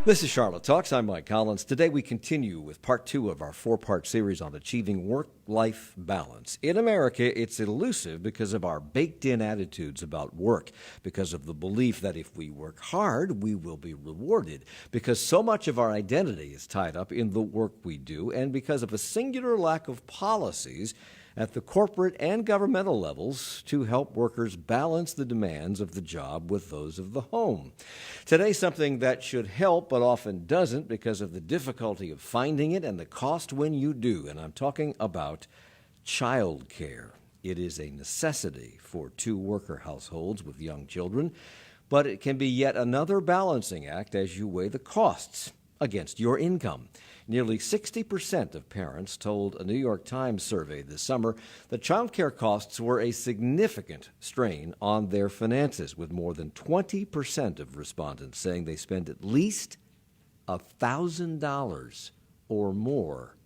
This is Charlotte Talks. I'm Mike Collins. Today we continue with part 2 of our 4-part series on achieving work-life balance. In America, it's elusive because of our baked-in attitudes about work, because of the belief that if we work hard, we will be rewarded, because so much of our identity is tied up in the work we do, and because of a singular lack of policies at the corporate and governmental levels to help workers balance the demands of the job with those of the home. Today, something that should help but often doesn't because of the difficulty of finding it and the cost when you do, and I'm talking about childcare. It is a necessity for 2 worker households with young children, but it can be yet another balancing act as you weigh the costs against your income. Nearly 60% of parents told a New York Times survey this summer that child care costs were a significant strain on their finances, with more than 20% of respondents saying they spend at least $1,000 or more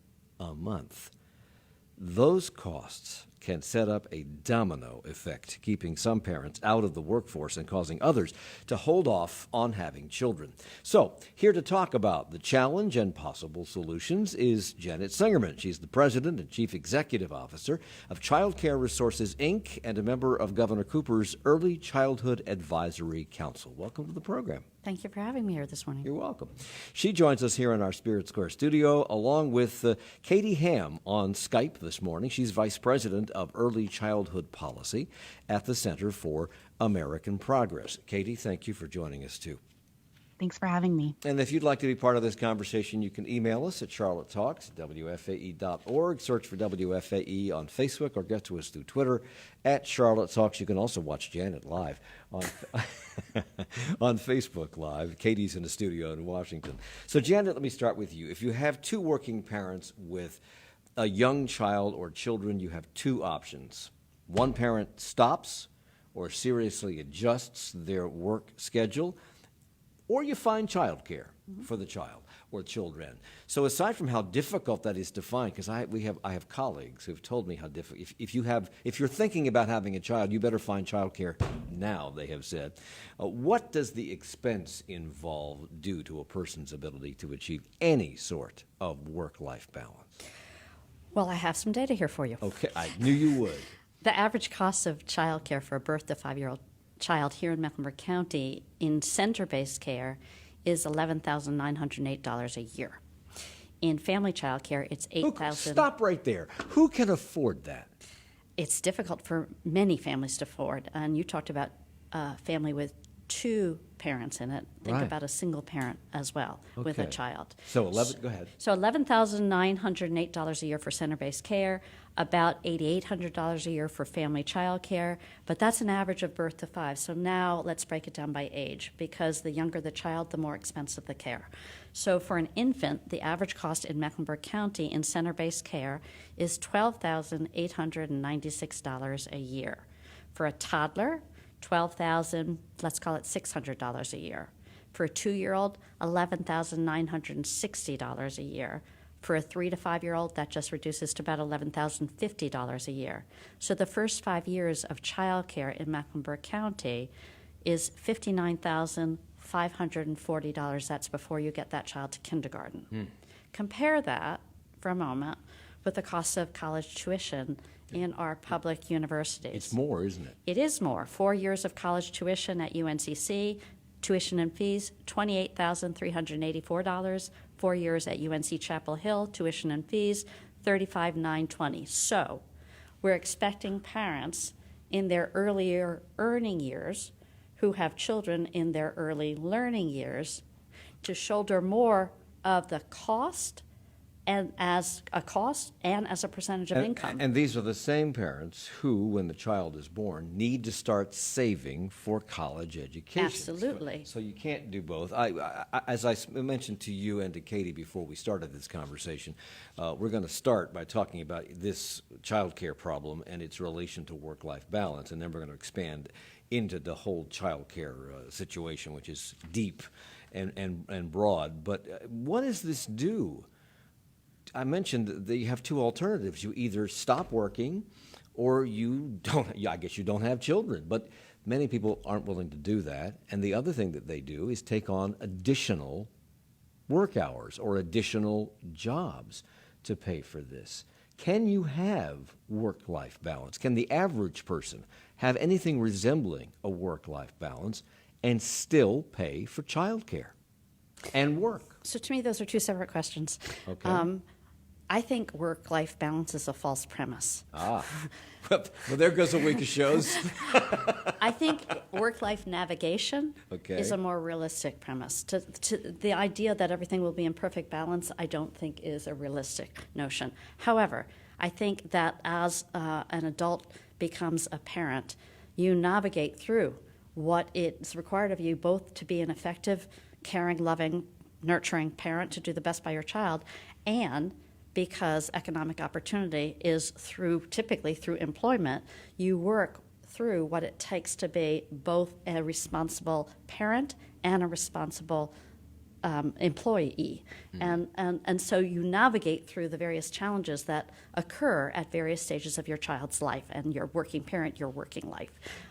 a month. Those costs can set up a domino effect, keeping some parents out of the workforce and causing others to hold off on having children. So, here to talk about the challenge and possible solutions is Janet Singerman. She's the president and chief executive officer of Childcare Resources, Inc., and a member of Governor Cooper's Early Childhood Advisory Council. Welcome to the program. Thank you for having me here this morning. You're welcome. She joins us here in our Spirit Square studio, along with Katie Ham on Skype this morning. She's vice president of Early Childhood Policy at the Center for American Progress. Katie, thank you for joining us, too. Things for having me. And if you'd like to be part of this conversation, you can email us at charlottetalks@wfae.org. Search for WFAE on Facebook or get to us through Twitter at Charlotte Talks. You can also watch Janet live on on Facebook Live. Katie's in the studio in Washington. So, Janet, let me start with you. If you have 2 working parents with a young child or children, you have 2 options. One parent stops or seriously adjusts their work schedule, or you find childcare for the child or children. So aside from how difficult that is to find, because I have colleagues who've told me how difficult. If you're thinking about having a child, you better find childcare now. They have said. What does the expense involve do to a person's ability to achieve any sort of work-life balance? Well, I have some data here for you. Okay, I knew you would. The average cost of child care for a birth to 5-year-old child here in Mecklenburg County in center-based care is $11,908 a year. In family child care, it's $8,000. Stop right there. Who can afford that? It's difficult for many families to afford. And you talked about a family with 2 parents in it. Think Right. about a single parent as well with a Okay. child. So go ahead. So $11,908 a year for center-based care, about $8,800 a year for family child care, but that's an average of birth to 5. So now let's break it down by age, because the younger the child, the more expensive the care. So for an infant, the average cost in Mecklenburg County in center-based care is $12,896 a year. For a toddler, $12,000, let's call it $600 a year. For a 2-year-old, $11,960 a year. For a 3 to 5-year-old, that just reduces to about $11,050 a year. So the first 5 years of child care in Mecklenburg County is $59,540. That's before you get that child to kindergarten. Compare that, for a moment, with the cost of college tuition in our public universities. It's more, isn't it? It is more. 4 years of college tuition at UNCC, tuition and fees, $28,384. 4 years at UNC Chapel Hill, tuition and fees, $35,920. So we're expecting parents in their earlier earning years who have children in their early learning years to shoulder more of the cost and as a percentage of income. And these are the same parents who, when the child is born, need to start saving for college education. Absolutely. So you can't do both. As I mentioned to you and to Katie before we started this conversation, we're going to start by talking about this child care problem and its relation to work-life balance, and then we're going to expand into the whole child care situation, which is deep and broad. But what does this do? I mentioned that you have 2 alternatives. You either stop working or you don't. I guess you don't have children, but many people aren't willing to do that. And the other thing that they do is take on additional work hours or additional jobs to pay for this. Can you have work-life balance? Can the average person have anything resembling a work-life balance and still pay for childcare and work? So to me, those are two separate questions. Okay. I think work-life balance is a false premise. Well, there goes a week of shows. I think work-life navigation Okay. is a more realistic premise. The idea that everything will be in perfect balance, I don't think is a realistic notion. However, I think that as an adult becomes a parent, you navigate through what is required of you both to be an effective, caring, loving, nurturing parent to do the best by your child, and because economic opportunity is typically through employment, you work through what it takes to be both a responsible parent and a responsible employee. And so you navigate through the various challenges that occur at various stages of your child's life and your working parent, your working life.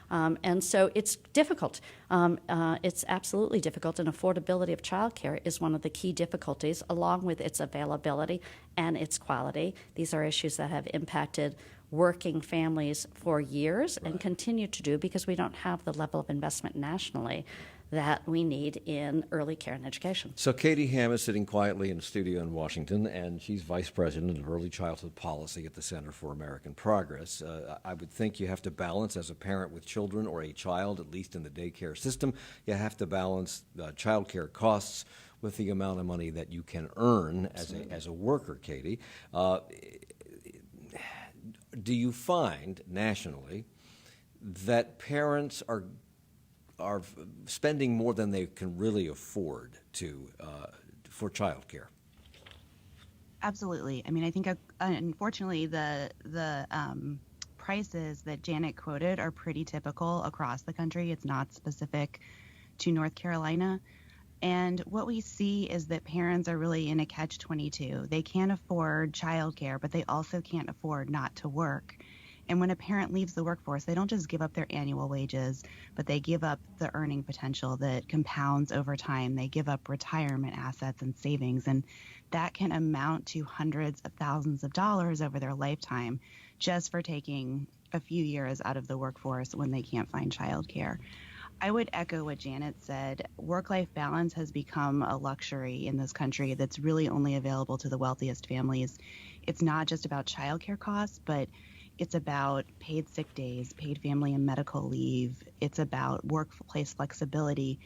And so it's difficult. It's absolutely difficult, and affordability of childcare is one of the key difficulties, along with its availability and its quality. These are issues that have impacted working families for years and continue to do because we don't have the level of investment nationally that we need in early care and education. So Katie Ham is sitting quietly in a studio in Washington, and she's Vice President of Early Childhood Policy at the Center for American Progress. I would think you have to balance, as a parent with children or a child, at least in the daycare system, you have to balance child care costs with the amount of money that you can earn as a worker, Katie. Do you find nationally that parents are spending more than they can really afford for childcare? Absolutely. I mean, I think unfortunately the prices that Janet quoted are pretty typical across the country. It's not specific to North Carolina. And what we see is that parents are really in a catch-22. They can't afford childcare, but they also can't afford not to work. And when a parent leaves the workforce, they don't just give up their annual wages, but they give up the earning potential that compounds over time. They give up retirement assets and savings, and that can amount to hundreds of thousands of dollars over their lifetime just for taking a few years out of the workforce when they can't find childcare. I would echo what Janet said. Work-life balance has become a luxury in this country that's really only available to the wealthiest families. It's not just about childcare costs, but it's about paid sick days, paid family and medical leave. It's about workplace flexibility.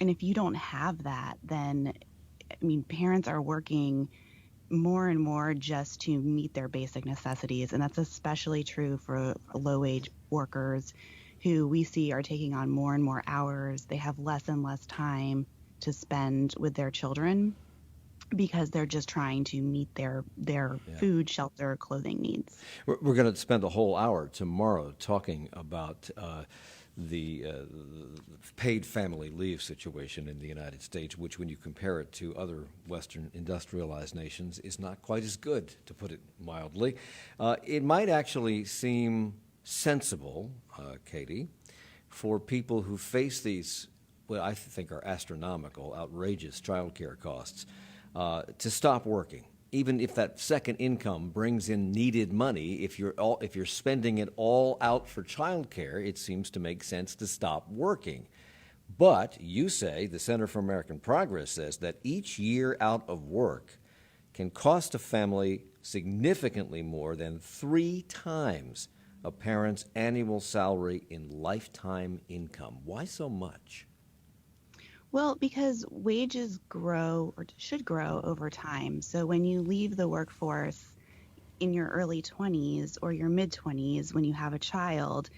And if you don't have that, then, I mean, parents are working more and more just to meet their basic necessities. And that's especially true for low-wage workers who we see are taking on more and more hours. They have less and less time to spend with their children because they're just trying to meet their food, shelter, clothing needs. We're going to spend a whole hour tomorrow talking about the paid family leave situation in the United States, which, when you compare it to other Western industrialized nations, is not quite as good, to put it mildly. It might actually seem sensible, Katie, for people who face these, what I think are astronomical, outrageous child care costs, to stop working, even if that second income brings in needed money. If you're spending it all out for child care, it seems to make sense to stop working. But you say, the Center for American Progress says, that each year out of work can cost a family significantly more than 3 times a parent's annual salary in lifetime income. Why so much? Well, because wages grow or should grow over time. So when you leave the workforce in your early 20s or your mid-20s when you have a child,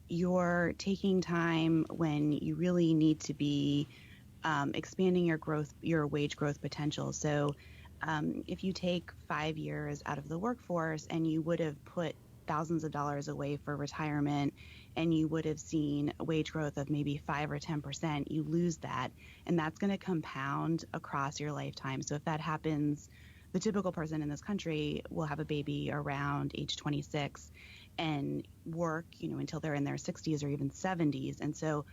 you're taking time when you really need to be expanding your wage growth potential. So if you take 5 years out of the workforce and you would have put thousands of dollars away for retirement and you would have seen a wage growth of maybe 5 or 10%, you lose that, and that's going to compound across your lifetime. So if that happens, the typical person in this country will have a baby around age 26 and work, until they're in their 60s or even 70s. And so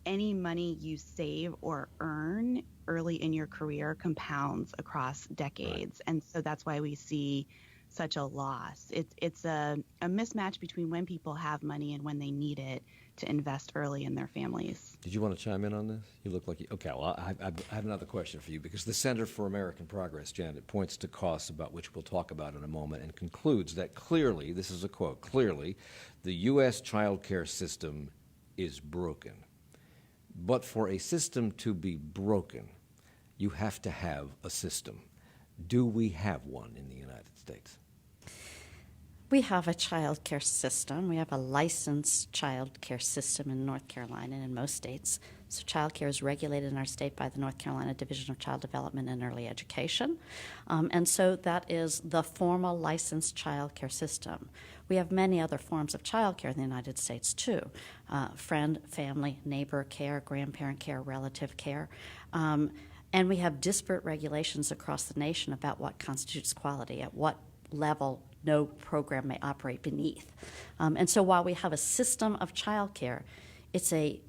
any money you save or earn early in your career compounds across decades. And so that's why we see such a loss. It's a mismatch between when people have money and when they need it to invest early in their families. Did you want to chime in on this? You look like you... Okay, well, I have another question for you, because the Center for American Progress, Janet, points to costs about which we'll talk about in a moment and concludes that clearly, this is a quote, clearly, the U.S. child care system is broken. But for a system to be broken, you have to have a system. Do we have one in the United States? We have a child care system. We have a licensed child care system in North Carolina and in most states. So child care is regulated in our state by the North Carolina Division of Child Development and Early Education. And so that is the formal licensed child care system. We have many other forms of child care in the United States, too. Friend, family, neighbor care, grandparent care, relative care. And we have disparate regulations across the nation about what constitutes quality, at what level no program may operate beneath. And so while we have a system of child care, it's a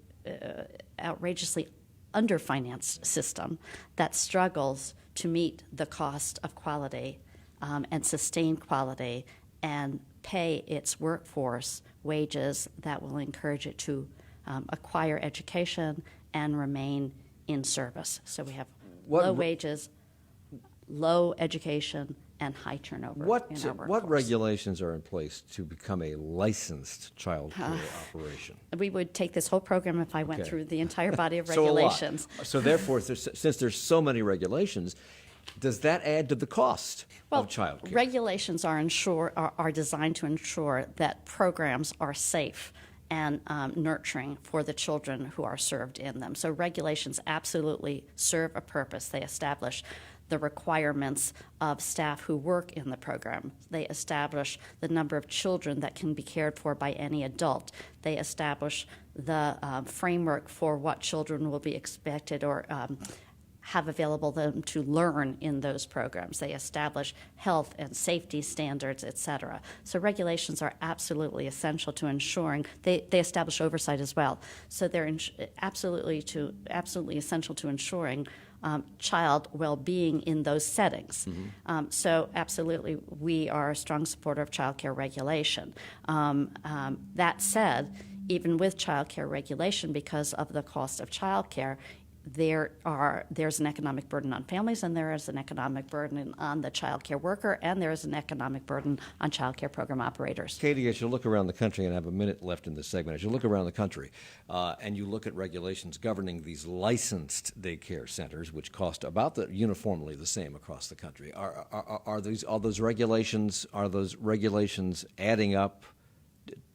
outrageously underfinanced system that struggles to meet the cost of quality and sustain quality and pay its workforce wages that will encourage it to acquire education and remain in service. So we have low wages, low education, and high turnover in our workforce. What regulations are in place to become a licensed child care operation? We would take this whole program if I went through the entire body of So regulations. So therefore, since there's so many regulations, does that add to the cost of child care? Regulations are designed to ensure that programs are safe and nurturing for the children who are served in them. So regulations absolutely serve a purpose. They establish the requirements of staff who work in the program. They establish the number of children that can be cared for by any adult. They establish the framework for what children will be expected or have available them to learn in those programs. They establish health and safety standards, et cetera. So regulations are absolutely essential to ensuring, they establish oversight as well. So they're absolutely essential to ensuring child well-being in those settings. Mm-hmm. So absolutely, we are a strong supporter of child care regulation. That said, even with child care regulation, because of the cost of child care, there's an economic burden on families, and there is an economic burden on the child care worker, and there is an economic burden on child care program operators. Katie, as you look around the country, and I have a minute left in this segment, as you look around the country and you look at regulations governing these licensed daycare centers, which cost about uniformly the same across the country, are those regulations adding up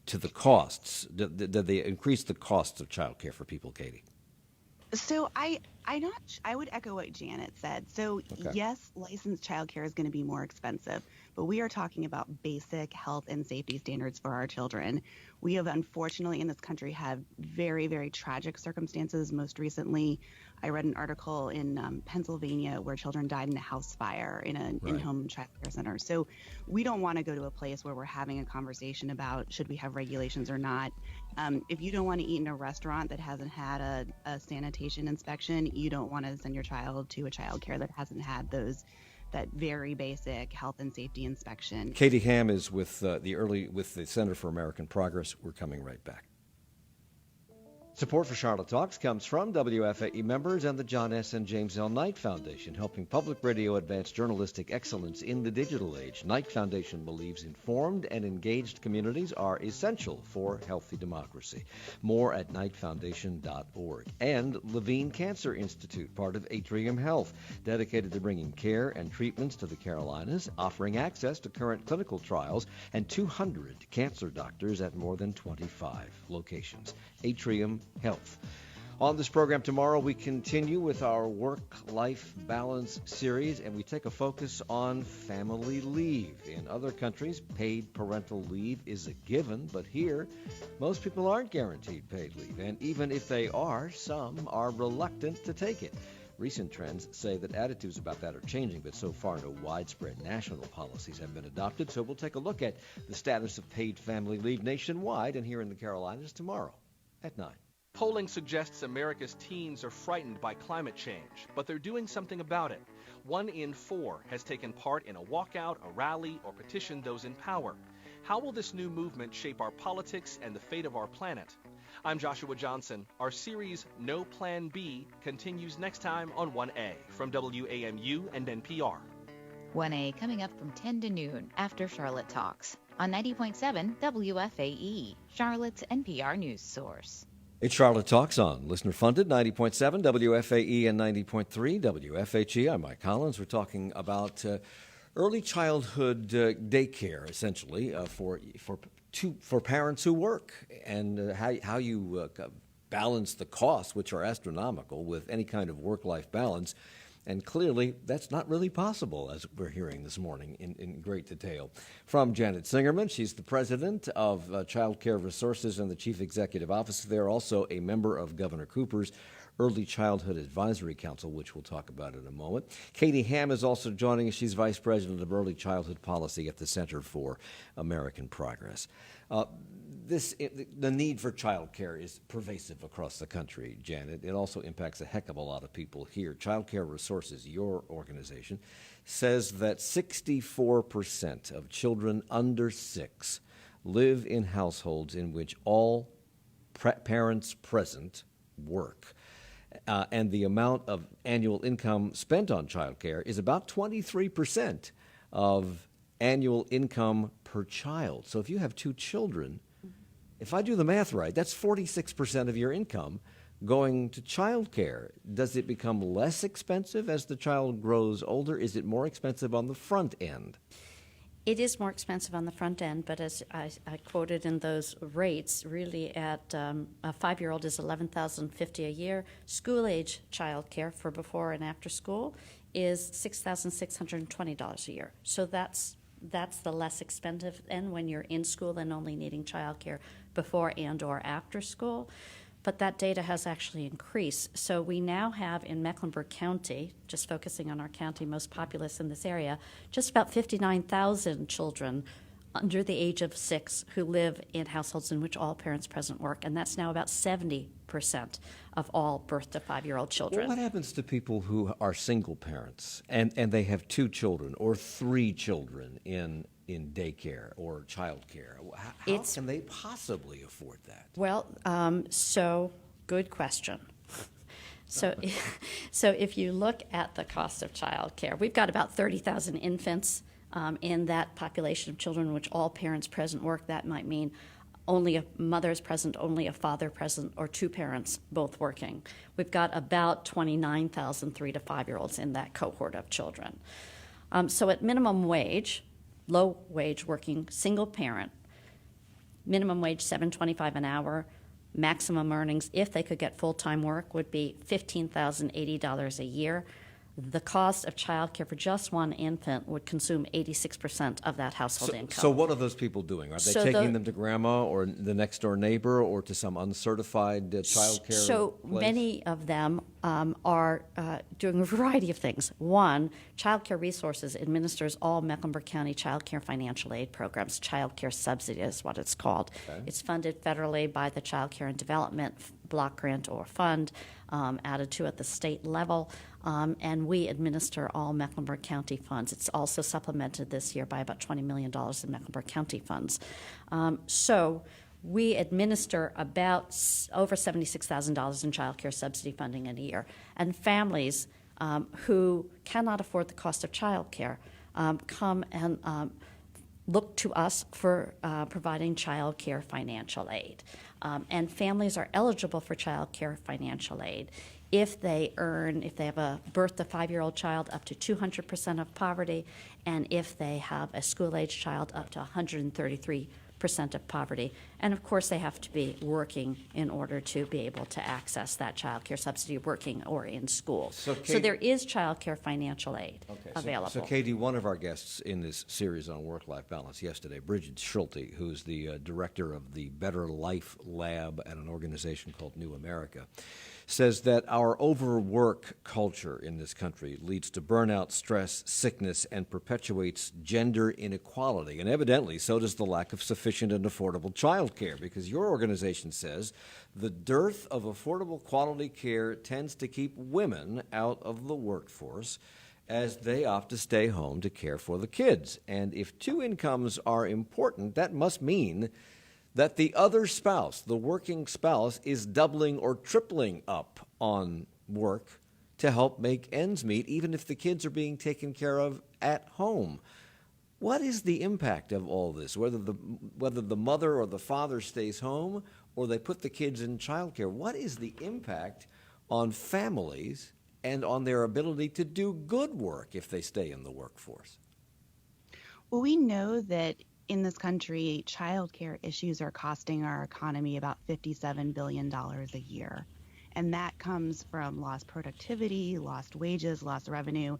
to the costs? Did they increase the costs of child care for people, Katie? So I would echo what Janet said. So yes, licensed childcare is going to be more expensive, but we are talking about basic health and safety standards for our children. We have unfortunately in this country had very, very tragic circumstances. Most recently, I read an article in Pennsylvania where children died in a house fire in an in-home child care center. So we don't want to go to a place where we're having a conversation about should we have regulations or not. If you don't want to eat in a restaurant that hasn't had a sanitation inspection, you don't want to send your child to a child care that hasn't had that very basic health and safety inspection. Katie Ham is with the Center for American Progress. We're coming right back. Support for Charlotte Talks comes from WFAE members and the John S. and James L. Knight Foundation, helping public radio advance journalistic excellence in the digital age. Knight Foundation believes informed and engaged communities are essential for healthy democracy. More at knightfoundation.org. And Levine Cancer Institute, part of Atrium Health, dedicated to bringing care and treatments to the Carolinas, offering access to current clinical trials, and 200 cancer doctors at more than 25 locations. Atrium Health. On this program tomorrow, we continue with our work-life balance series, and we take a focus on family leave. In other countries, paid parental leave is a given, but here, most people aren't guaranteed paid leave, and even if they are, some are reluctant to take it. Recent trends say that attitudes about that are changing, but so far no widespread national policies have been adopted, so we'll take a look at the status of paid family leave nationwide and here in the Carolinas tomorrow at 9. Polling suggests America's teens are frightened by climate change, but they're doing something about it. 1 in 4 has taken part in a walkout, a rally, or petitioned those in power. How will this new movement shape our politics and the fate of our planet? I'm Joshua Johnson. Our series, No Plan B, continues next time on 1A from WAMU and NPR. 1A coming up from 10 to noon after Charlotte Talks on 90.7 WFAE, Charlotte's NPR news source. It's Charlotte Talks on listener-funded 90.7 WFAE and 90.3 WFHE. I'm Mike Collins. We're talking about early childhood daycare, essentially, for parents who work, and how you balance the costs, which are astronomical, with any kind of work-life balance. And clearly, that's not really possible, as we're hearing this morning in great detail. From Janet Singerman, she's the president of Childcare Resources and the chief executive officer there, also a member of Governor Cooper's Early Childhood Advisory Council, which we'll talk about in a moment. Katie Ham is also joining us. She's vice president of Early Childhood Policy at the Center for American Progress. The need for child care is pervasive across the country, Janet. It also impacts a heck of a lot of people here. Childcare Resources, your organization, says that 64% of children under 6 live in households in which all parents present work. And the amount of annual income spent on child care is about 23% of annual income per child. So if you have 2 children, if I do the math right, that's 46% of your income going to child care. Does it become less expensive as the child grows older? Is it more expensive on the front end? It is more expensive on the front end, but as I quoted in those rates, really at a 5-year-old is $11,050 a year. School-age child care for before and after school is $6,620 a year. So that's the less expensive end when you're in school and only needing child care before and or after school. But that data has actually increased. So we now have in Mecklenburg County, just focusing on our county most populous in this area, just about 59,000 children under the age of 6 who live in households in which all parents present work, and that's now about 70% of all birth to 5-year-old children. Well, what happens to people who are single parents and they have 2 children or 3 children in daycare or child care? How can they possibly afford that? Well, so good question. So if you look at the cost of child care, we've got about 30,000 infants in that population of children in which all parents present work. That might mean only a mother is present, only a father present, or 2 parents both working. We've got about 29,000 3 to 5-year-olds in that cohort of children. So at minimum wage, low wage working single parent, minimum wage $7.25 an hour, maximum earnings if they could get full-time work would be $15,080 a year. The cost of child care for just one infant would consume 86% of that household income. So what are those people doing? Are they taking them to grandma or the next door neighbor or to some uncertified child care So place? many of them are doing a variety of things. One, Childcare Resources administers all Mecklenburg County child care financial aid programs. Childcare Subsidy is what it's called. Okay. It's funded federally by the Child Care and Development Block Grant or Fund, added to at the state level. And we administer all Mecklenburg County funds. It's also supplemented this year by about $20 million in Mecklenburg County funds. So we administer about over $76,000 in child care subsidy funding in a year. And families who cannot afford the cost of child care come and look to us for providing child care financial aid. And families are eligible for child care financial aid if they have a birth to 5-year-old child, up to 200% of poverty, and if they have a school-age child, up to 133% of poverty. And of course, they have to be working in order to be able to access that child care subsidy, working or in school. So there is child care financial aid available. So Katie, one of our guests in this series on work-life balance yesterday, Bridget Schulte, who's the director of the Better Life Lab at an organization called New America, says that our overwork culture in this country leads to burnout, stress, sickness, and perpetuates gender inequality. And evidently, so does the lack of sufficient and affordable child care, because your organization says the dearth of affordable quality care tends to keep women out of the workforce as they opt to stay home to care for the kids. And if two incomes are important, that must mean that the other spouse, the working spouse, is doubling or tripling up on work to help make ends meet, even if the kids are being taken care of at home. What is the impact of all this, whether the mother or the father stays home or they put the kids in childcare? What is the impact on families and on their ability to do good work if they stay in the workforce? Well, we know that in this country, childcare issues are costing our economy about $57 billion a year. And that comes from lost productivity, lost wages, lost revenue.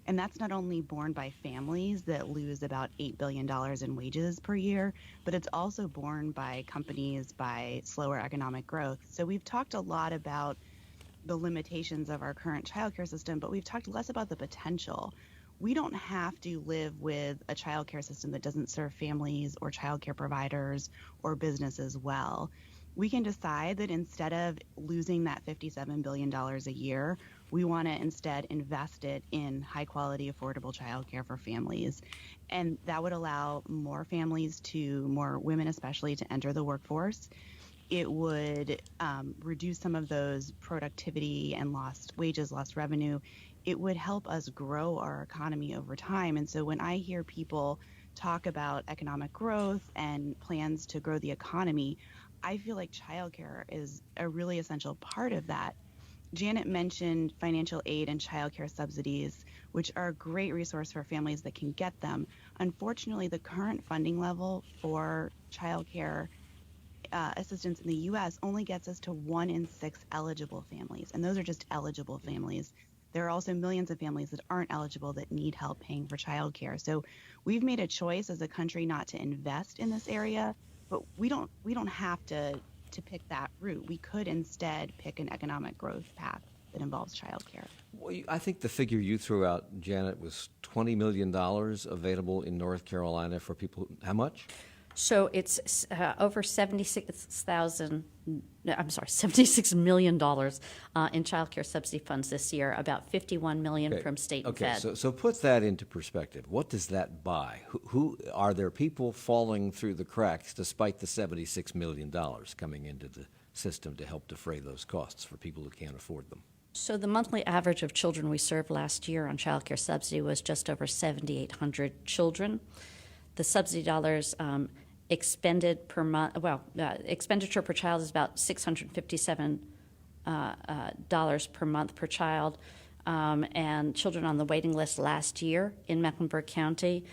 And that's not only borne by families that lose about $8 billion in wages per year, but it's also borne by companies, by slower economic growth. So we've talked a lot about the limitations of our current childcare system, but we've talked less about the potential. We don't have to live with a childcare system that doesn't serve families or childcare providers or businesses well. We can decide that instead of losing that $57 billion a year, we want to instead invest it in high quality, affordable childcare for families. And that would allow more families more women especially, to enter the workforce. It would reduce some of those productivity and lost wages, lost revenue. It would help us grow our economy over time. And so when I hear people talk about economic growth and plans to grow the economy, I feel like childcare is a really essential part of that. Janet mentioned financial aid and childcare subsidies, which are a great resource for families that can get them. Unfortunately, the current funding level for childcare assistance in the U.S. only gets us to 1 in 6 eligible families, and those are just eligible families. There are also millions of families that aren't eligible that need help paying for childcare. So we've made a choice as a country not to invest in this area, but we don't have to pick that route. We could instead pick an economic growth path that involves childcare. Well, I think the figure you threw out, Janet, was $20 million available in North Carolina for people. How much? So it's over $76 million in child care subsidy funds this year, about $51 million from state and fed. So put that into perspective. What does that buy? Who are there people falling through the cracks despite the $76 million coming into the system to help defray those costs for people who can't afford them? So the monthly average of children we served last year on child care subsidy was just over 7,800 children. The subsidy dollars expended per month, expenditure per child is about $657 per month per child. And children on the waiting list last year in Mecklenburg County,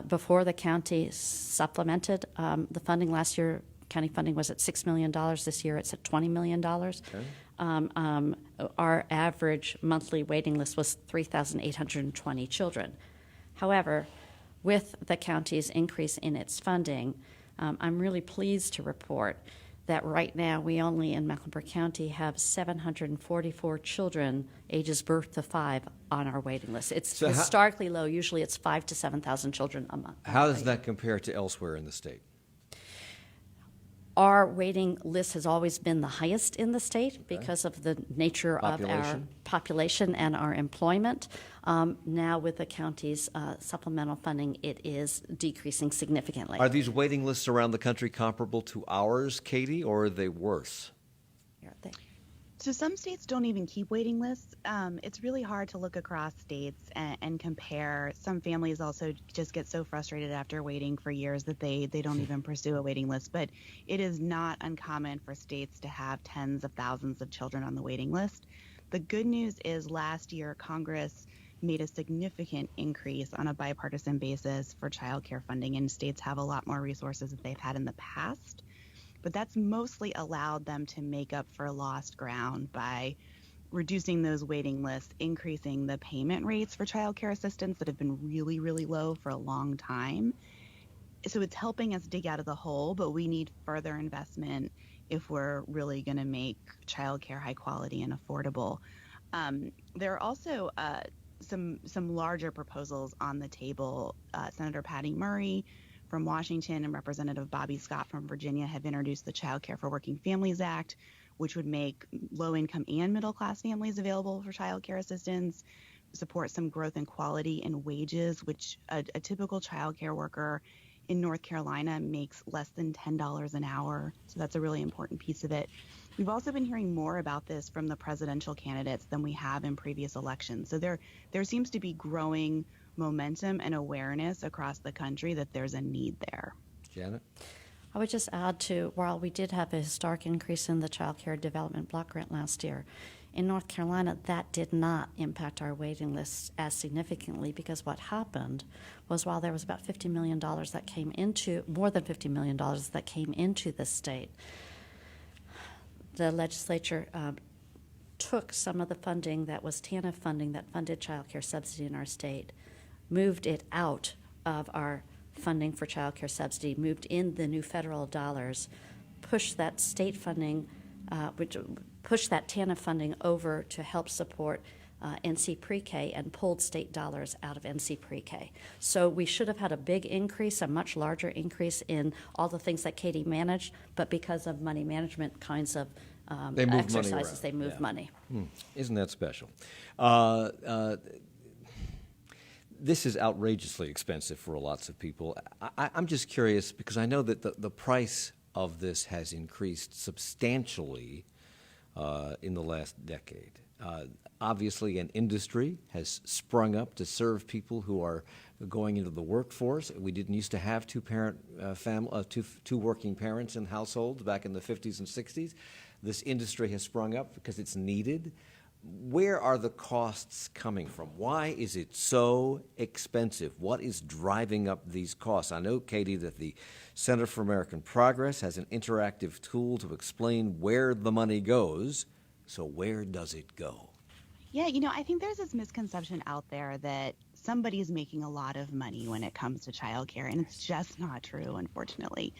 before the county supplemented the funding last year, county funding was at $6 million. This year it's at $20 million. Okay. Our average monthly waiting list was 3,820 children. However, with the county's increase in its funding, I'm really pleased to report that right now we only in Mecklenburg County have 744 children ages birth to 5 on our waiting list. It's historically low. Usually it's 5,000 to 7,000 children a month. How does that compare to elsewhere in the state? Our waiting list has always been the highest in the state because of the nature of our population and our employment. Now with the county's supplemental funding, it is decreasing significantly. Are these waiting lists around the country comparable to ours, Katie, or are they worse? So some states don't even keep waiting lists. It's really hard to look across states and compare. Some families also just get so frustrated after waiting for years that they don't even pursue a waiting list. But it is not uncommon for states to have tens of thousands of children on the waiting list. The good news is last year Congress made a significant increase on a bipartisan basis for child care funding, and states have a lot more resources than they've had in the past. But that's mostly allowed them to make up for lost ground by reducing those waiting lists, increasing the payment rates for child care assistance that have been really, really low for a long time. So it's helping us dig out of the hole, but we need further investment if we're really going to make childcare high quality and affordable. There are also some larger proposals on the table. Senator Patty Murray from Washington and Representative Bobby Scott from Virginia have introduced the Childcare for Working Families Act, which would make low-income and middle-class families available for childcare assistance, support some growth in quality and wages, which a typical childcare worker in North Carolina makes less than $10 an hour. So that's a really important piece of it. We've also been hearing more about this from the presidential candidates than we have in previous elections. So there seems to be growing momentum and awareness across the country that there's a need there. Janet? I would just add to, while we did have a historic increase in the Child Care Development Block Grant last year, in North Carolina, that did not impact our waiting lists as significantly, because what happened was, while there was about $50 million that came into, more than $50 million that came into the state, the legislature took some of the funding that was TANF funding that funded child care subsidy in our state, moved it out of our funding for child care subsidy, moved in the new federal dollars, pushed that state funding, pushed that TANF funding over to help support NC Pre-K, and pulled state dollars out of NC Pre-K. So we should have had a big increase, a much larger increase in all the things that Katie managed, but because of money management kinds of exercises, they moved money. Isn't that special? This is outrageously expensive for lots of people. I'm just curious, because I know that the price of this has increased substantially in the last decade. Obviously, an industry has sprung up to serve people who are going into the workforce. We didn't used to have two working parents in households back in the 50s and 60s. This industry has sprung up because it's needed. Where are the costs coming from? Why is it so expensive? What is driving up these costs? I know, Katie, that the Center for American Progress has an interactive tool to explain where the money goes. So where does it go? Yeah, I think there's this misconception out there that somebody's making a lot of money when it comes to childcare, and it's just not true, unfortunately.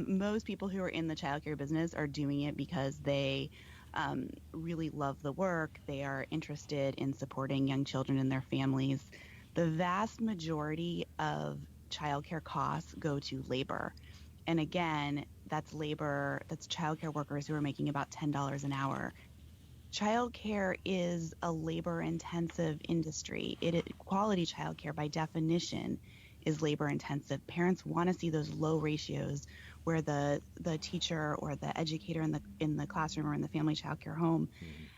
Most people who are in the childcare business are doing it because they really love the work. They are interested in supporting young children and their families. The vast majority of childcare costs go to labor. And again, that's childcare workers who are making about $10 an hour. Childcare is a labor-intensive industry. Quality childcare, by definition, is labor-intensive. Parents want to see those low ratios where the teacher or the educator in the classroom or in the family childcare home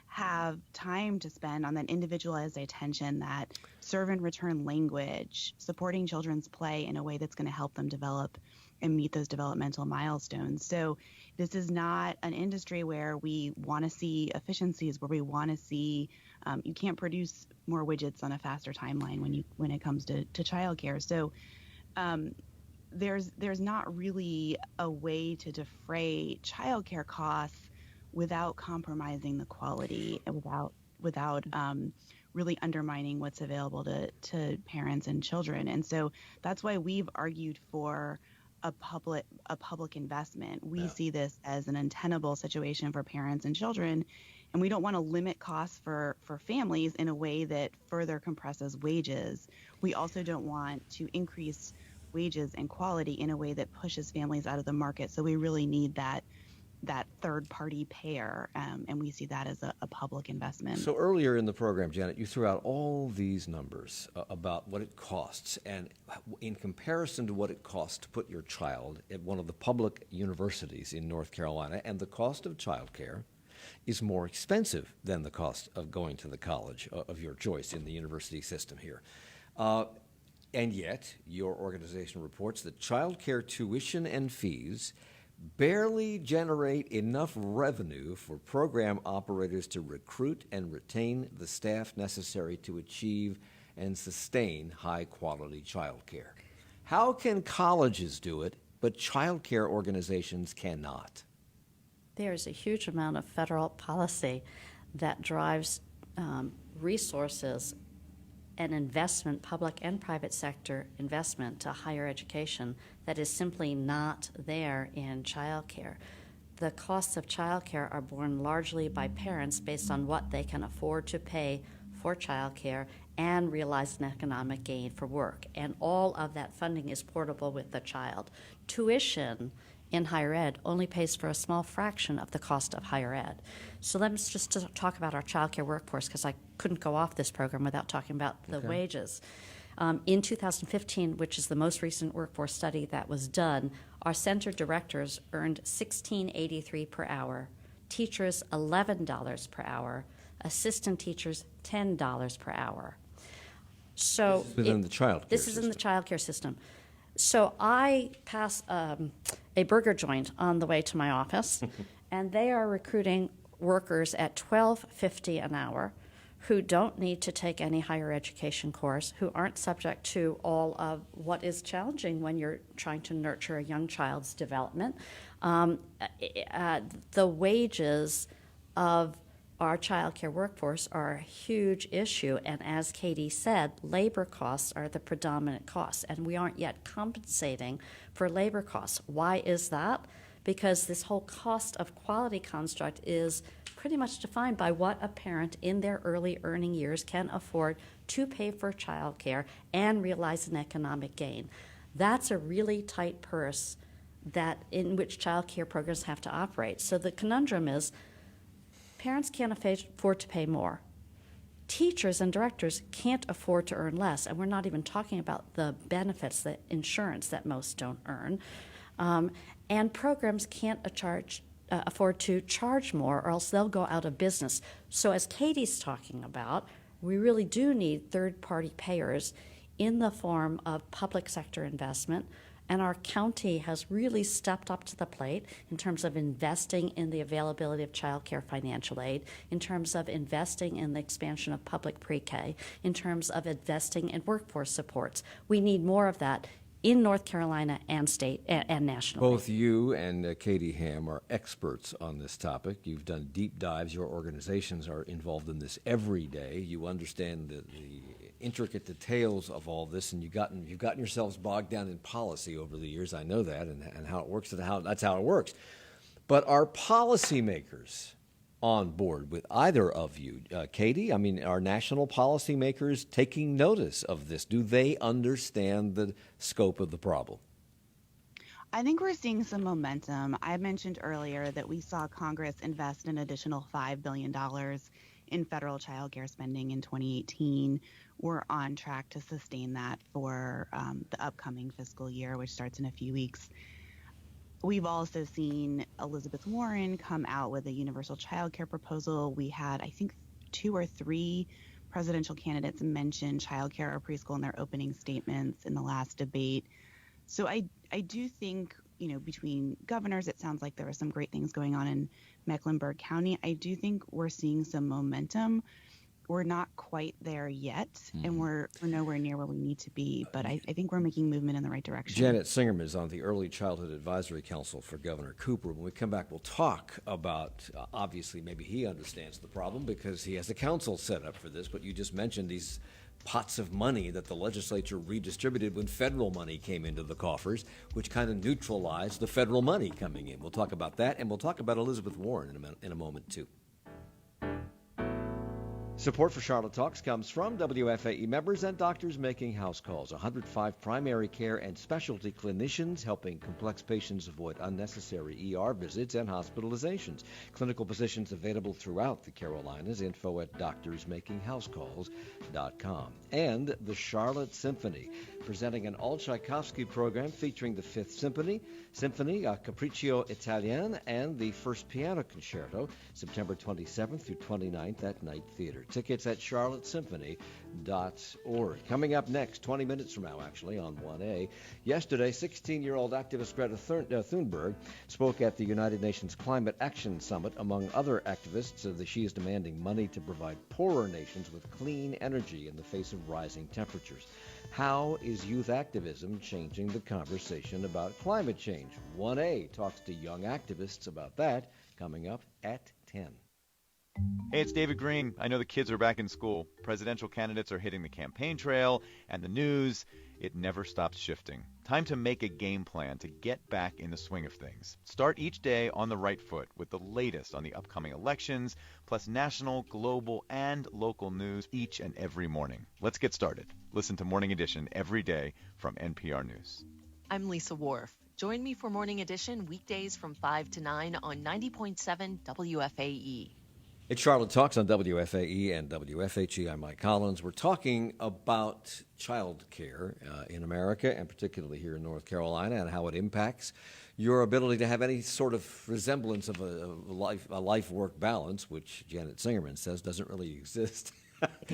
have time to spend on that individualized attention, that serve and return language, supporting children's play in a way that's going to help them develop and meet those developmental milestones. So this is not an industry where we want to see efficiencies, where we want to see you can't produce more widgets on a faster timeline when it comes to childcare. So there's not really a way to defray childcare costs without compromising the quality and without really undermining what's available to parents and children. And so that's why we've argued for a public investment. We see this as an untenable situation for parents and children, and we don't want to limit costs for families in a way that further compresses wages. We also don't want to increase wages and quality in a way that pushes families out of the market. So we really need that third-party payer, and we see that as a public investment. So earlier in the program, Janet, you threw out all these numbers about what it costs, and in comparison to what it costs to put your child at one of the public universities in North Carolina, and the cost of childcare is more expensive than the cost of going to the college of your choice in the university system here. And yet, your organization reports that childcare tuition and fees barely generate enough revenue for program operators to recruit and retain the staff necessary to achieve and sustain high-quality childcare. How can colleges do it, but childcare organizations cannot? There's a huge amount of federal policy that drives resources and investment, public and private sector investment to higher education that is simply not there in childcare. the costs of childcare are borne largely by parents based on what they can afford to pay for childcare and realize an economic gain for work. And all of that funding is portable with the child. Tuition in higher ed only pays for a small fraction of the cost of higher ed. So let's just talk about our childcare workforce, because I couldn't go off this program without talking about the wages. In 2015, which is the most recent workforce study that was done, our center directors earned $16.83 per hour, teachers $11 per hour, assistant teachers $10 per hour. So this is within the child care This is in the child care system. So I pass a burger joint on the way to my office, and they are recruiting workers at $12.50 an hour who don't need to take any higher education course, who aren't subject to all of what is challenging when you're trying to nurture a young child's development. The wages of our child care workforce are a huge issue, and as Katie said, labor costs are the predominant costs, and we aren't yet compensating for labor costs. Why is that? Because this whole cost of quality construct is pretty much defined by what a parent in their early earning years can afford to pay for child care and realize an economic gain. That's a really tight purse in which child care programs have to operate. So the conundrum is, parents can't afford to pay more. Teachers and directors can't afford to earn less, and we're not even talking about the benefits, the insurance that most don't earn. And programs can't afford to charge more, or else they'll go out of business. So as Katie's talking about, we really do need third-party payers in the form of public sector investment. And our county has really stepped up to the plate in terms of investing in the availability of child care financial aid, in terms of investing in the expansion of public pre-K, in terms of investing in workforce supports. We need more of that in North Carolina and state and nationally. Both you and Katie Ham are experts on this topic. You've done deep dives. Your organizations are involved in this every day. You understand the intricate details of all this, and you've gotten yourselves bogged down in policy over the years. I know that, and how it works, and that's how it works. But are policymakers on board with either of you? Katie, I mean, are national policymakers taking notice of this? Do they understand the scope of the problem? I think we're seeing some momentum. I mentioned earlier that we saw Congress invest an additional $5 billion in federal child care spending in 2018. We're on track to sustain that for the upcoming fiscal year, which starts in a few weeks. We've also seen Elizabeth Warren come out with a universal child care proposal. We had, I think, 2 or 3 presidential candidates mention child care or preschool in their opening statements in the last debate. So I do think, between governors, it sounds like there are some great things going on in Mecklenburg County. I do think we're seeing some momentum. We're not quite there yet, and we're nowhere near where we need to be, but I think we're making movement in the right direction. Janet Singerman is on the Early Childhood Advisory Council for Governor Cooper. When we come back, we'll talk about, obviously, maybe he understands the problem because he has a council set up for this, but you just mentioned these pots of money that the legislature redistributed when federal money came into the coffers, which kind of neutralized the federal money coming in. We'll talk about that, and we'll talk about Elizabeth Warren in a moment, too. Support for Charlotte Talks comes from WFAE members and doctors making house calls. 105 primary care and specialty clinicians helping complex patients avoid unnecessary ER visits and hospitalizations. Clinical positions available throughout the Carolinas. Info at doctorsmakinghousecalls.com. And the Charlotte Symphony, presenting an all-Tchaikovsky program featuring the Fifth Symphony, Capriccio Italien, and the First Piano Concerto, September 27th through 29th at Night Theater. Tickets at charlottesymphony.org. Coming up next, 20 minutes from now, actually, on 1A. Yesterday, 16-year-old activist Greta Thunberg spoke at the United Nations Climate Action Summit. Among other activists, she is demanding money to provide poorer nations with clean energy in the face of rising temperatures. How is youth activism changing the conversation about climate change? 1A talks to young activists about that, coming up at 10. Hey, it's David Green. I know the kids are back in school. Presidential candidates are hitting the campaign trail and the news. it never stops shifting. Time to make a game plan to get back in the swing of things. Start each day on the right foot with the latest on the upcoming elections, plus national, global, and local news each and every morning. Let's get started. Listen to Morning Edition every day from NPR News. I'm Lisa Worf. Join me for Morning Edition weekdays from 5 to 9 on 90.7 WFAE. It's Charlotte Talks on WFAE and WFHE. I'm Mike Collins. We're talking about child care in America, and particularly here in North Carolina, and how it impacts your ability to have any sort of resemblance of a life-work balance, which Janet Singerman says doesn't really exist.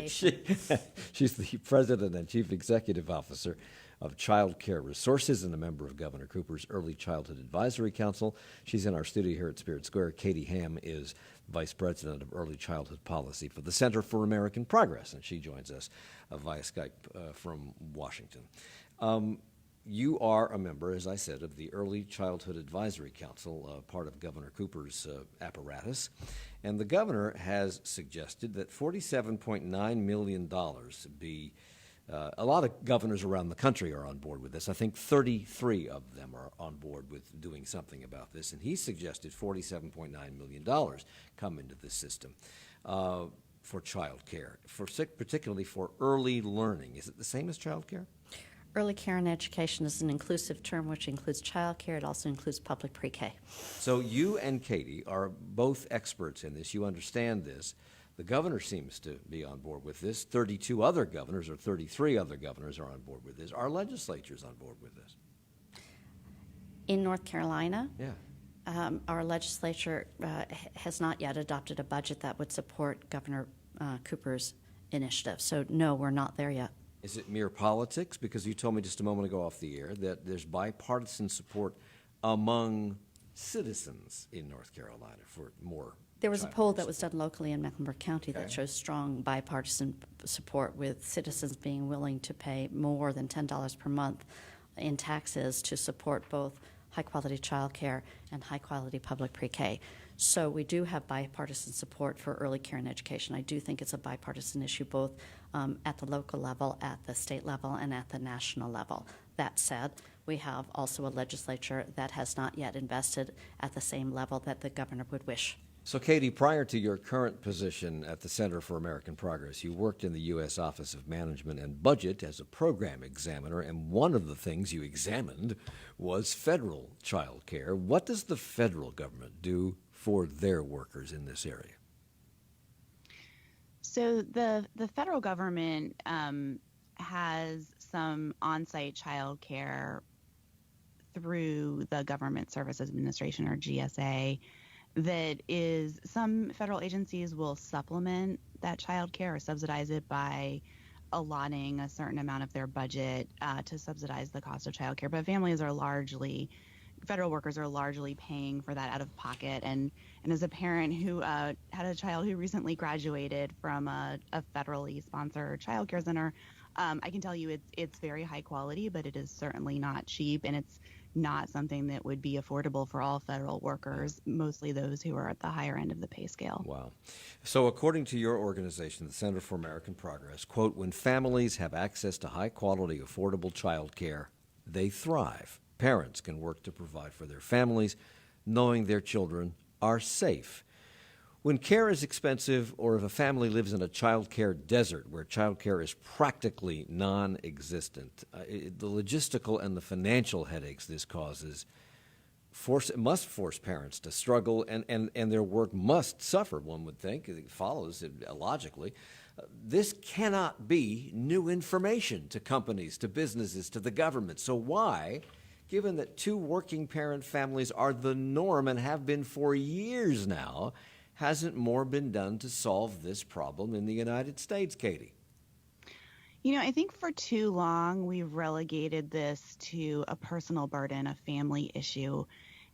She's the president and chief executive officer of Childcare Resources and a member of Governor Cooper's Early Childhood Advisory Council. She's in our studio here at Spirit Square. Katie Ham is Vice President of Early Childhood Policy for the Center for American Progress, and she joins us via Skype from Washington. You are a member, as I said, of the Early Childhood Advisory Council, part of Governor Cooper's apparatus, and the governor has suggested that $47.9 million be a lot of governors around the country are on board with this. I think 33 of them are on board with doing something about this. And he suggested $47.9 million come into this system for child care, particularly for early learning. Is it the same as child care? Early care and education is an inclusive term which includes child care. It also includes public pre-K. So you and Katie are both experts in this. You understand this. The governor seems to be on board with this. 32 other governors or 33 other governors are on board with this. Our legislature's on board with this. In North Carolina, our legislature has not yet adopted a budget that would support Governor Cooper's initiative. So, no, we're not there yet. Is it mere politics? Because you told me just a moment ago off the air that there's bipartisan support among citizens in North Carolina for more. There was a poll that was done locally in Mecklenburg County that shows strong bipartisan support, with citizens being willing to pay more than $10 per month in taxes to support both high-quality child care and high-quality public pre-K. So we do have bipartisan support for early care and education. I do think it's a bipartisan issue both at the local level, at the state level, and at the national level. That said, we have also a legislature that has not yet invested at the same level that the governor would wish. So, Katie, prior to your current position at the Center for American Progress, you worked in the U.S. Office of Management and Budget as a program examiner, and one of the things you examined was federal child care. What does the federal government do for their workers in this area? So the federal government has some on-site child care through the Government Services Administration, or GSA. That is, some federal agencies will supplement that child care or subsidize it by allotting a certain amount of their budget to subsidize the cost of child care. But federal workers are largely paying for that out of pocket. And as a parent who had a child who recently graduated from a federally sponsored child care center, I can tell you it's very high quality, but it is certainly not cheap, and it's not something that would be affordable for all federal workers, mostly those who are at the higher end of the pay scale. Wow. So according to your organization, the Center for American Progress, quote, when families have access to high-quality, affordable child care, they thrive. Parents can work to provide for their families, knowing their children are safe. When care is expensive, or if a family lives in a child care desert where child care is practically non-existent, the logistical and the financial headaches this causes must force parents to struggle, and their work must suffer, one would think. It follows it logically. This cannot be new information to companies, to businesses, to the government. So why, given that two working parent families are the norm and have been for years now, hasn't more been done to solve this problem in the United States, Katie? You know, I think for too long we've relegated this to a personal burden, a family issue.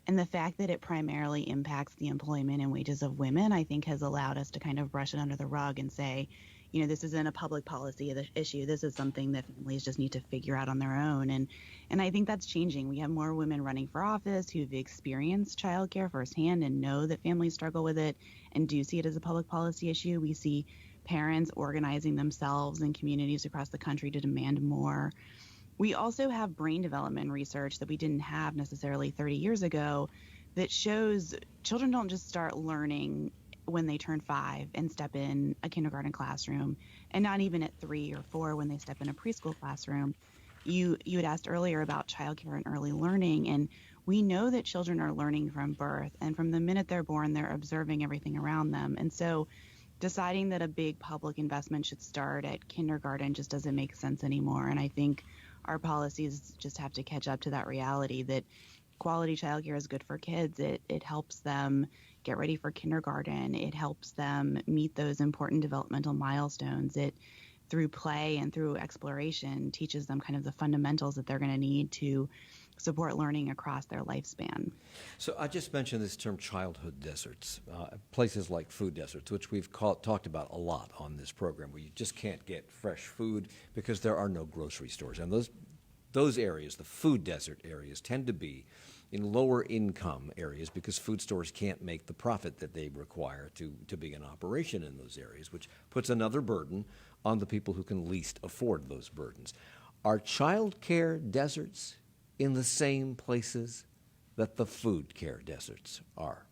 And the fact that it primarily impacts the employment and wages of women, I think, has allowed us to kind of brush it under the rug and say, you know, this isn't a public policy issue. This is something that families just need to figure out on their own. And I think that's changing. We have more women running for office who've experienced childcare firsthand and know that families struggle with it and do see it as a public policy issue. We see parents organizing themselves in communities across the country to demand more. We also have brain development research that we didn't have necessarily 30 years ago that shows children don't just start learning when they turn 5 and step in a kindergarten classroom, and not even at 3 or 4 when they step in a preschool classroom. You had asked earlier about childcare and early learning, and we know that children are learning from birth, and from the minute they're born, they're observing everything around them. And so deciding that a big public investment should start at kindergarten just doesn't make sense anymore. And I think our policies just have to catch up to that reality that quality childcare is good for kids. It helps them get ready for kindergarten. It helps them meet those important developmental milestones. It, through play and through exploration, teaches them kind of the fundamentals that they're going to need to support learning across their lifespan. So I just mentioned this term childhood deserts, places like food deserts, which we've talked about a lot on this program, where you just can't get fresh food because there are no grocery stores. And those areas, the food desert areas, tend to be in lower income areas because food stores can't make the profit that they require to be in operation in those areas, which puts another burden on the people who can least afford those burdens. Are child care deserts in the same places that the food care deserts are?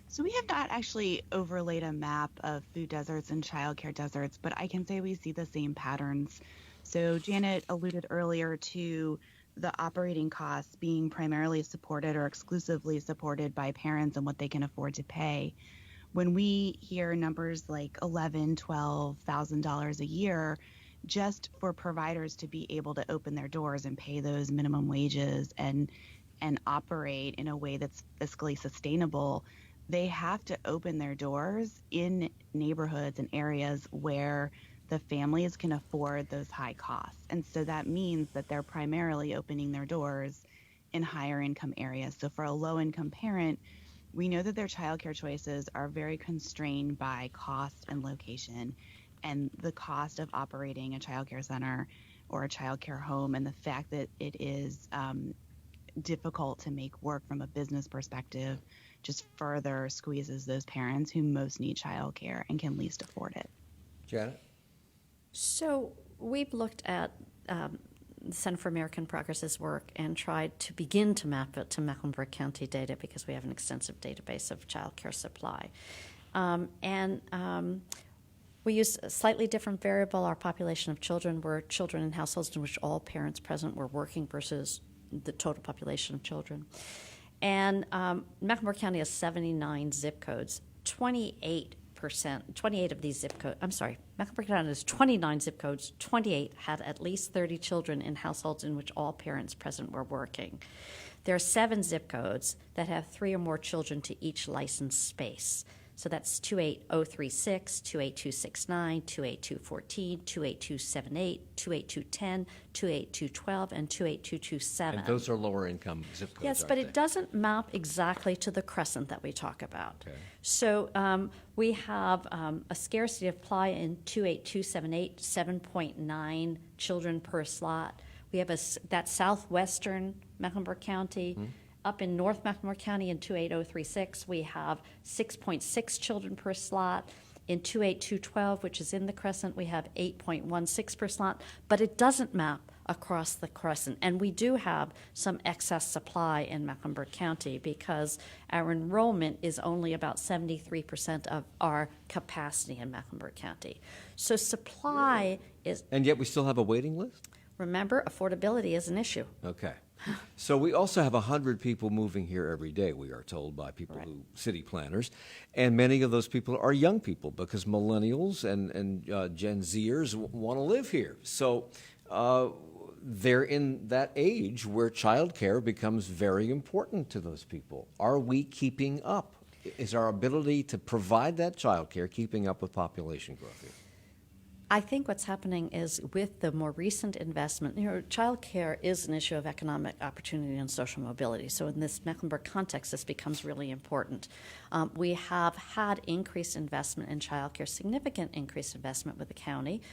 So we have not actually overlaid a map of food deserts and childcare deserts, but I can say we see the same patterns. So Janet alluded earlier to the operating costs being primarily supported or exclusively supported by parents and what they can afford to pay. When we hear numbers like $11,000, $12,000 a year, just for providers to be able to open their doors and pay those minimum wages and operate in a way that's fiscally sustainable, they have to open their doors in neighborhoods and areas where the families can afford those high costs. And so that means that they're primarily opening their doors in higher income areas. So for a low income parent, we know that their childcare choices are very constrained by cost and location, and the cost of operating a childcare center or a childcare home, and the fact that it is difficult to make work from a business perspective just further squeezes those parents who most need childcare and can least afford it. Janet? So we've looked at the Center for American Progress's work and tried to begin to map it to Mecklenburg County data because we have an extensive database of child care supply. We use a slightly different variable. Our population of children were children in households in which all parents present were working versus the total population of children. And Mecklenburg County has 79 zip codes. 28 of these zip codes, Mecklenburg County has 29 zip codes. 28 had at least 30 children in households in which all parents present were working. There are 7 zip codes that have 3 or more children to each licensed space. So that's 28036, 28269, 28214, 28278, 28210, 28212, and 28227. And those are lower income zip codes. Yes, but it doesn't map exactly to the crescent that we talk about. Okay. So we have a scarcity of supply in 28278, 7.9 children per slot. We have that southwestern Mecklenburg County. Mm-hmm. Up in North Mecklenburg County in 28036, we have 6.6 children per slot. In 28212, which is in the crescent, we have 8.16 per slot, but it doesn't map across the crescent. And we do have some excess supply in Mecklenburg County because our enrollment is only about 73% of our capacity in Mecklenburg County. So supply is... And yet we still have a waiting list? Remember, affordability is an issue. Okay. So we also have 100 people moving here every day, we are told by people Right. city planners, and many of those people are young people because millennials and Gen Zers want to live here. So they're in that age where childcare becomes very important to those people. Are we keeping up? Is our ability to provide that childcare keeping up with population growth here? I think what's happening is with the more recent investment, child care is an issue of economic opportunity and social mobility. So in this Mecklenburg context, this becomes really important. We have had increased investment in child care, significant increased investment with the county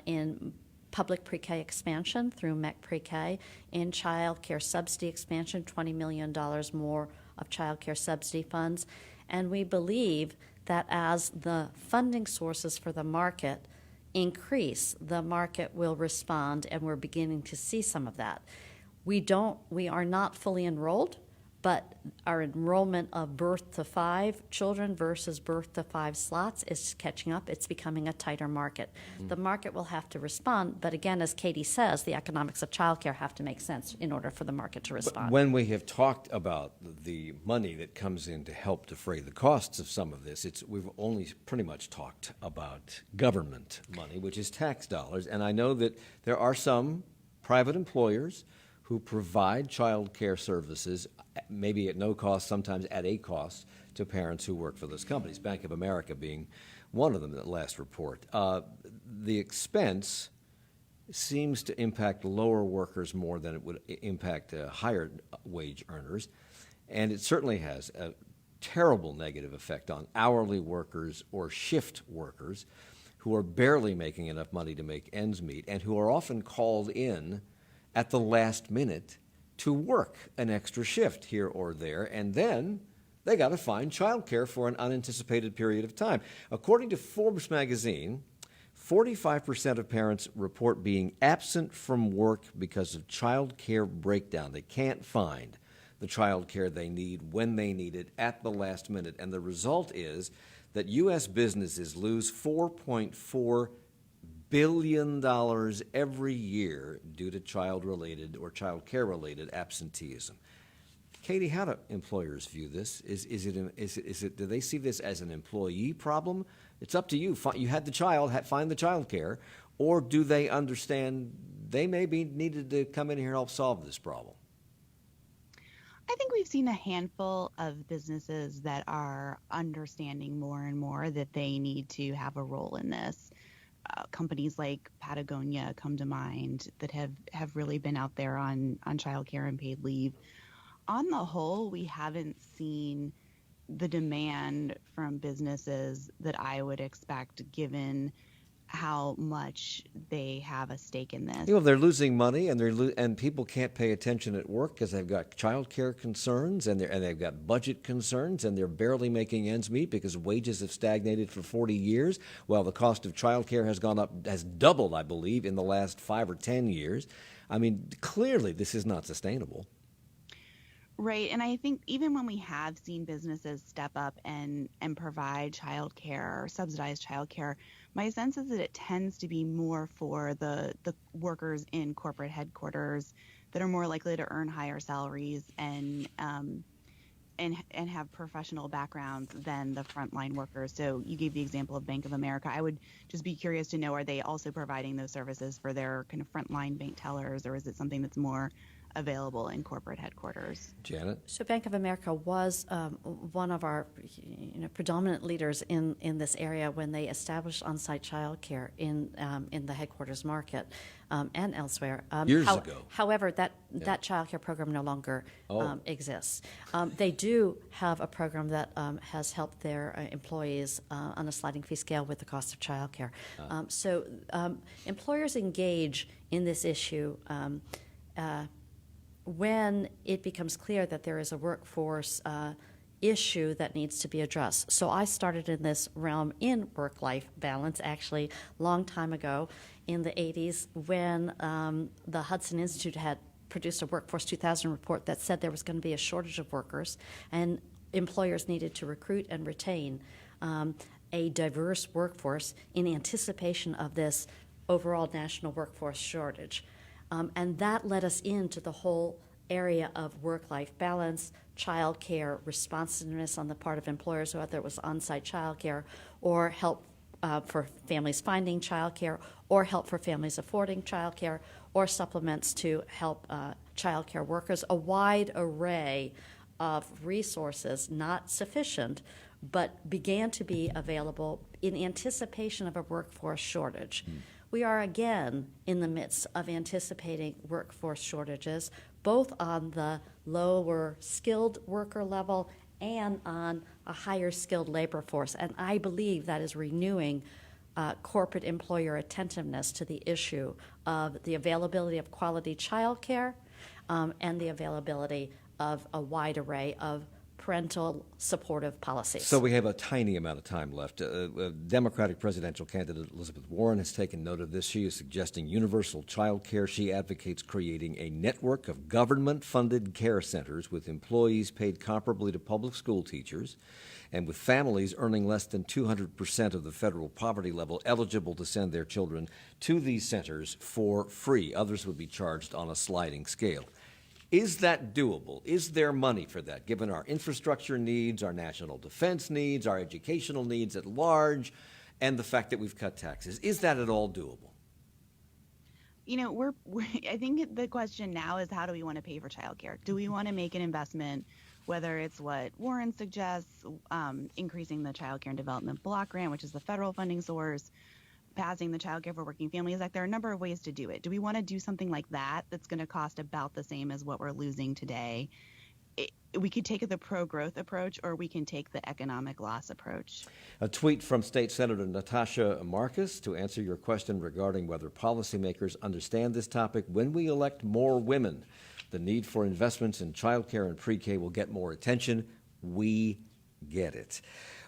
in public pre-K expansion through MEC pre-K, in child care subsidy expansion, $20 million more of child care subsidy funds. And we believe that as the funding sources for the market increase, the market will respond, and we're beginning to see some of that. We are not fully enrolled, but our enrollment of birth to 5 children versus birth to 5 slots is catching up. It's becoming a tighter market. The market will have to respond, but again, as Katie says, the economics of childcare have to make sense in order for the market to respond. When we have talked about the money that comes in to help defray the costs of some of this, we've only pretty much talked about government money, which is tax dollars, and I know that there are some private employers who provide child care services, maybe at no cost, sometimes at a cost, to parents who work for those companies, Bank of America being one of them in the last report. The expense seems to impact lower workers more than it would impact higher wage earners, and it certainly has a terrible negative effect on hourly workers or shift workers who are barely making enough money to make ends meet and who are often called in at the last minute to work an extra shift here or there, and then they got to find childcare for an unanticipated period of time. According to Forbes magazine, 45% of parents report being absent from work because of childcare breakdown. They can't find the childcare they need when they need it at the last minute, and the result is that U.S. businesses lose $4.4 billion every year due to child-related or child care-related absenteeism. Katie, how do employers view this? Is it? Do they see this as an employee problem? It's up to you. You had the child, find the child care, or do they understand they may be needed to come in here and help solve this problem? I think we've seen a handful of businesses that are understanding more and more that they need to have a role in this. Companies like Patagonia come to mind that have really been out there on childcare and paid leave. On the whole, we haven't seen the demand from businesses that I would expect given how much they have a stake in this. They're losing money, and and people can't pay attention at work because they've got child care concerns, and they've got budget concerns, and they're barely making ends meet because wages have stagnated for 40 years, while the cost of child care has doubled, I believe, in the last 5 or 10 years. I mean, clearly this is not sustainable. Right, and I think even when we have seen businesses step up and provide childcare or subsidized childcare, my sense is that it tends to be more for the workers in corporate headquarters that are more likely to earn higher salaries and have professional backgrounds than the frontline workers. So you gave the example of Bank of America. I would just be curious to know, are they also providing those services for their kind of frontline bank tellers, or is it something that's more available in corporate headquarters? Janet? So Bank of America was one of our predominant leaders in this area when they established on-site childcare in the headquarters market and elsewhere. Years ago. However, that childcare program no longer exists. They do have a program that has helped their employees on a sliding fee scale with the cost of childcare. So employers engage in this issue when it becomes clear that there is a workforce issue that needs to be addressed. So I started in this realm in work-life balance, actually, a long time ago in the 80s when the Hudson Institute had produced a Workforce 2000 report that said there was going to be a shortage of workers and employers needed to recruit and retain a diverse workforce in anticipation of this overall national workforce shortage. And that led us into the whole area of work-life balance, child care, responsiveness on the part of employers, whether it was on-site child care or help for families finding child care or help for families affording child care or supplements to help child care workers, a wide array of resources, not sufficient, but began to be available in anticipation of a workforce shortage. We are again in the midst of anticipating workforce shortages, both on the lower skilled worker level and on a higher skilled labor force. And I believe that is renewing corporate employer attentiveness to the issue of the availability of quality child care and the availability of a wide array of parental supportive policies. So we have a tiny amount of time left. Democratic presidential candidate Elizabeth Warren has taken note of this. She is suggesting universal child care. She advocates creating a network of government-funded care centers with employees paid comparably to public school teachers and with families earning less than 200% of the federal poverty level eligible to send their children to these centers for free. Others would be charged on a sliding scale. Is that doable? Is there money for that, given our infrastructure needs, our national defense needs, our educational needs at large, and the fact that we've cut taxes? Is that at all doable? You know, I think the question now is, how do we want to pay for childcare? Do we want to make an investment, whether it's what Warren suggests, increasing the Child Care and Development Block Grant, which is the federal funding source, passing the Child Care for Working Families Act? There are a number of ways to do it. Do we want to do something like that that's going to cost about the same as what we're losing today? We could take the pro-growth approach, or we can take the economic loss approach. A tweet from State Senator Natasha Marcus to answer your question regarding whether policymakers understand this topic. When we elect more women, the need for investments in childcare and pre-K will get more attention. We get it.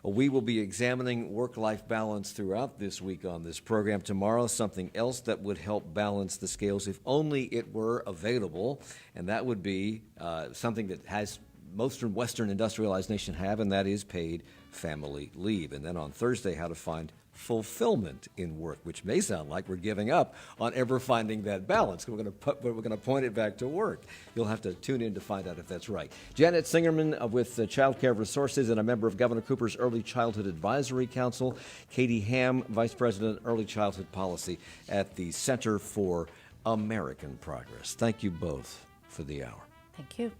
We will be examining work-life balance throughout this week on this program. Tomorrow, something else that would help balance the scales if only it were available, and that would be something that has most Western industrialized nations have, and that is paid family leave. And then on Thursday, how to find fulfillment in work, which may sound like we're giving up on ever finding that balance. We're going to point it back to work. You'll have to tune in to find out if that's right. Janet Singerman with Child Care Resources and a member of Governor Cooper's Early Childhood Advisory Council. Katie Ham, Vice President, Early Childhood Policy at the Center for American Progress. Thank you both for the hour. Thank you.